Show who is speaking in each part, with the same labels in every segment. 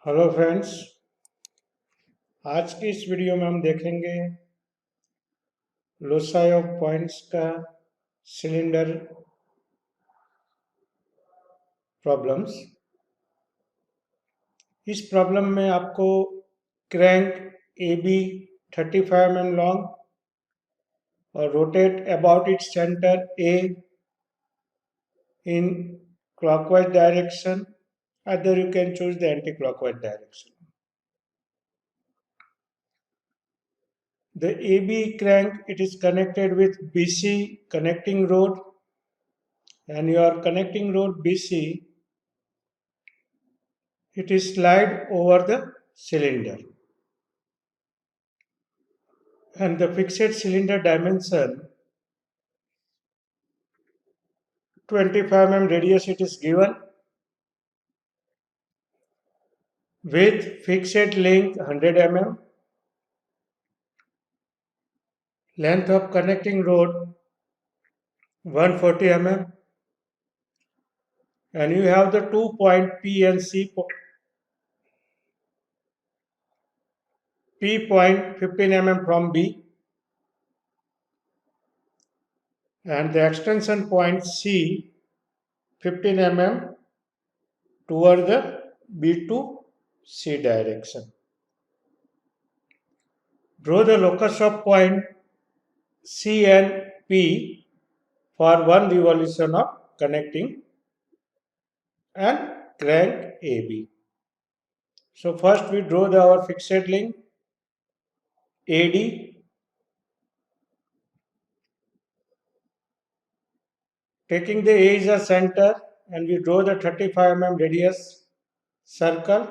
Speaker 1: Hello friends. आज की इस वीडियो में हम देखेंगे लोसाई ऑफ पॉइंट्स का सिलेंडर प्रॉब्लम्स। इस प्रॉब्लम में आपको crank A B 35 mm long और rotate about its centre A in clockwise direction, either you can choose the anti-clockwise direction. The AB crank, it is connected with BC connecting rod, and your connecting rod BC, it is slide over the cylinder, and the fixed cylinder dimension 25 mm radius it is given, with fixed length 100 mm, length of connecting rod 140 mm, and you have the 2 point P and C. P point 15 mm from B, and the extension point C 15 mm toward the B to C direction. Draw the locus of point C and P for one revolution of connecting and crank AB. So first we draw our fixed link AD, taking the A as a center, and we draw the 35 mm radius circle,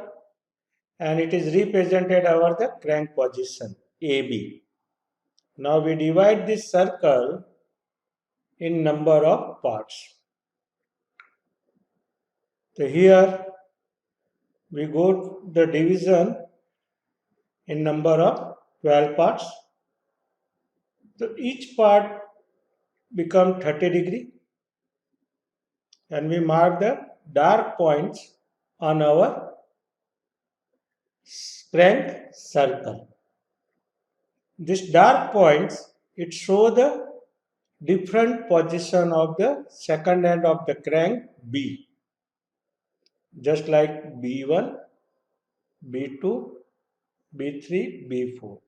Speaker 1: and it is represented over the crank position AB. Now we divide this circle in number of parts. So here we go the division in number of 12 parts. So each part become 30 degree, and we mark the dark points on our crank circle. These dark points, it show the different position of the second end of the crank B, just like B1, B2, B3, B4.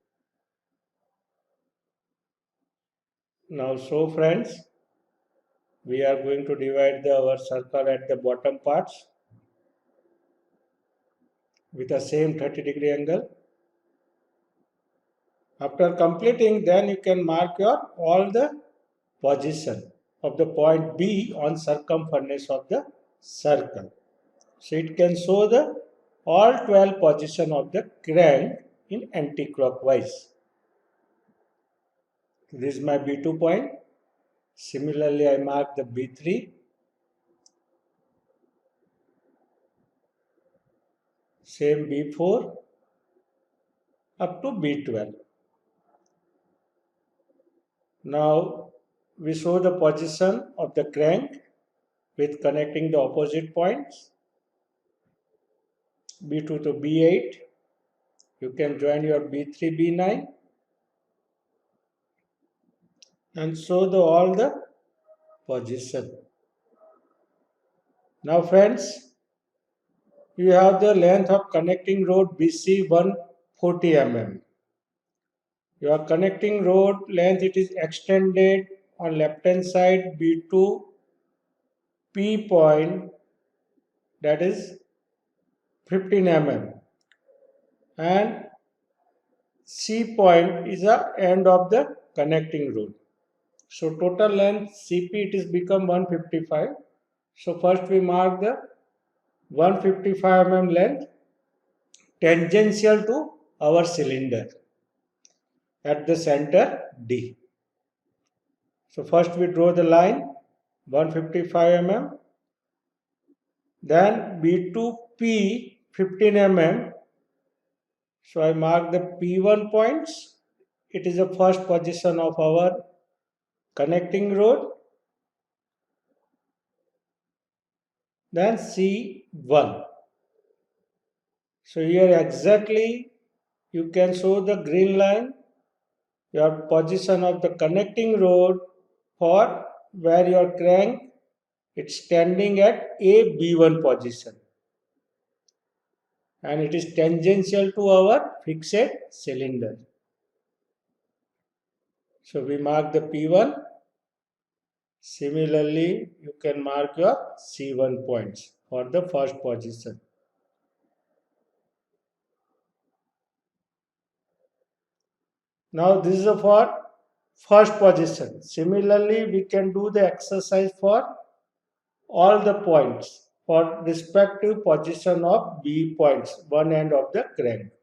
Speaker 1: Now, so friends, we are going to divide our circle at the bottom parts with the same 30-degree angle. After completing, then you can mark your all the position of the point B on circumference of the circle. So it can show the all 12 position of the crank in anti-clockwise. This is my B2 point. Similarly, I mark the B3. Same B4 up to B12. Now we show the position of the crank with connecting the opposite points B2 to B8. You can join your B3, B9 and show all the position. Now friends, you have the length of connecting rod BC 140 mm. Your connecting rod length, it is extended on left hand side B2 P point, that is 15 mm, and C point is the end of the connecting rod. So total length CP, it is become 155. So first we mark the 155 mm length tangential to our cylinder at the center D. So first we draw the line 155 mm, then B2P 15 mm. So I mark the P1 points. It is the first position of our connecting rod. Then C1. So here exactly you can show the green line, your position of the connecting rod for where your crank it's standing at a B1 position and it is tangential to our fixed cylinder. So we mark the P1. Similarly, you can mark your C1 points for the first position. Now this is for first position. Similarly, we can do the exercise for all the points for respective position of B points, one end of the crank.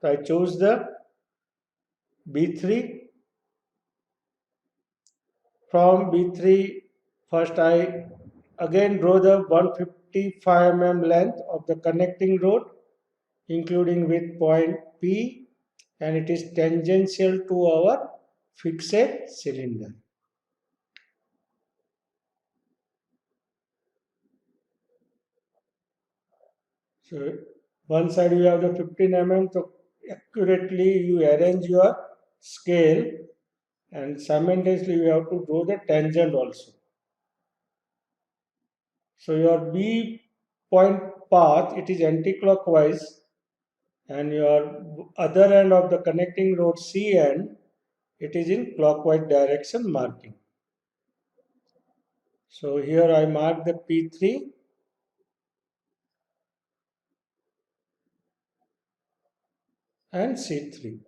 Speaker 1: So I choose the B3. From B3, first I again draw the 155 mm length of the connecting rod, including with point P, and it is tangential to our fixed cylinder. So one side you have the 15 mm, so accurately you arrange your scale and simultaneously you have to draw the tangent also. So your B point path, it is anti-clockwise and your other end of the connecting rod C end, it is in clockwise direction marking. So here I mark the P3 and C3.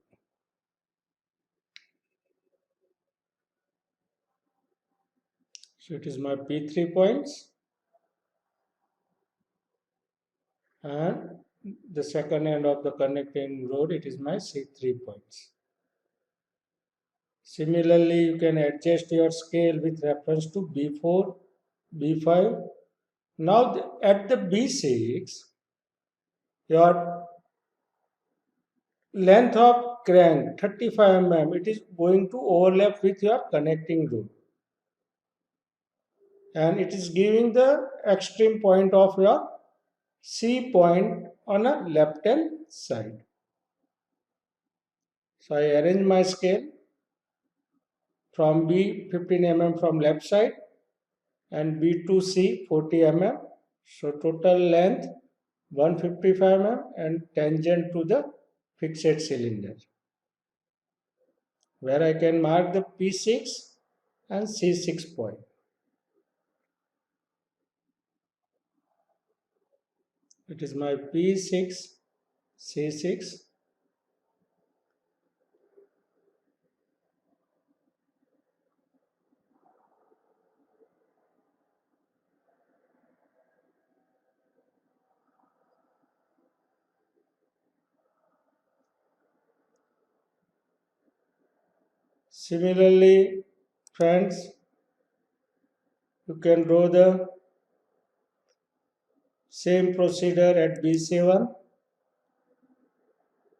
Speaker 1: So it is my P3 points and the second end of the connecting rod, it is my C3 points. Similarly, you can adjust your scale with reference to B4, B5. Now at the B6, your length of crank 35 mm, it is going to overlap with your connecting rod. And it is giving the extreme point of your C point on a left hand side. So I arrange my scale from B 15 mm from left side and B to C 40 mm. So total length 155 mm and tangent to the fixed cylinder where I can mark the P6 and C6 point. It is my P6, C6. Similarly, friends, you can draw the same procedure at B7.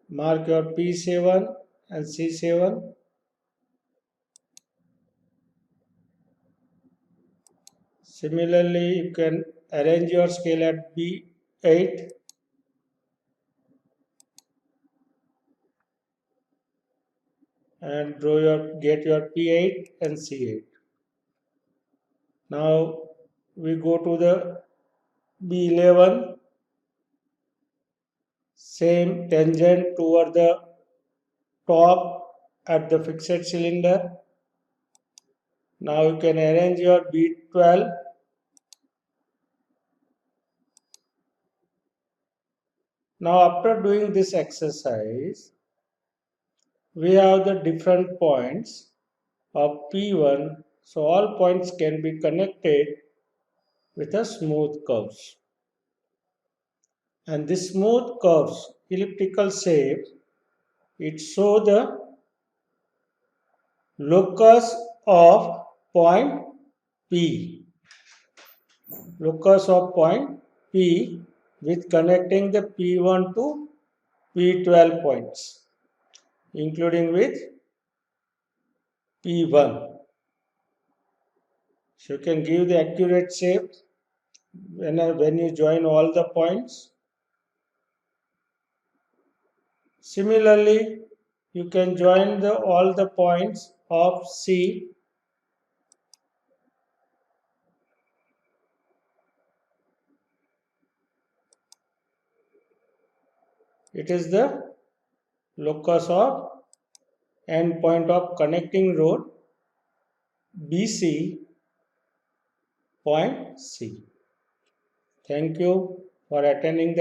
Speaker 1: Mark your P7 and C7. Similarly, you can arrange your scale at B8 and get your P8 and C8. Now we go to the B11, same tangent toward the top at the fixed cylinder. Now you can arrange your B12. Now after doing this exercise, we have the different points of P1. So all points can be connected with a smooth curves. And this smooth curves, elliptical shape, it show the locus of point P. Locus of point P with connecting the P1 to P12 points, including with P1. So you can give the accurate shape when you join all the points. Similarly, you can join all the points of C. It is the locus of endpoint of connecting road BC point C. Thank you for attending the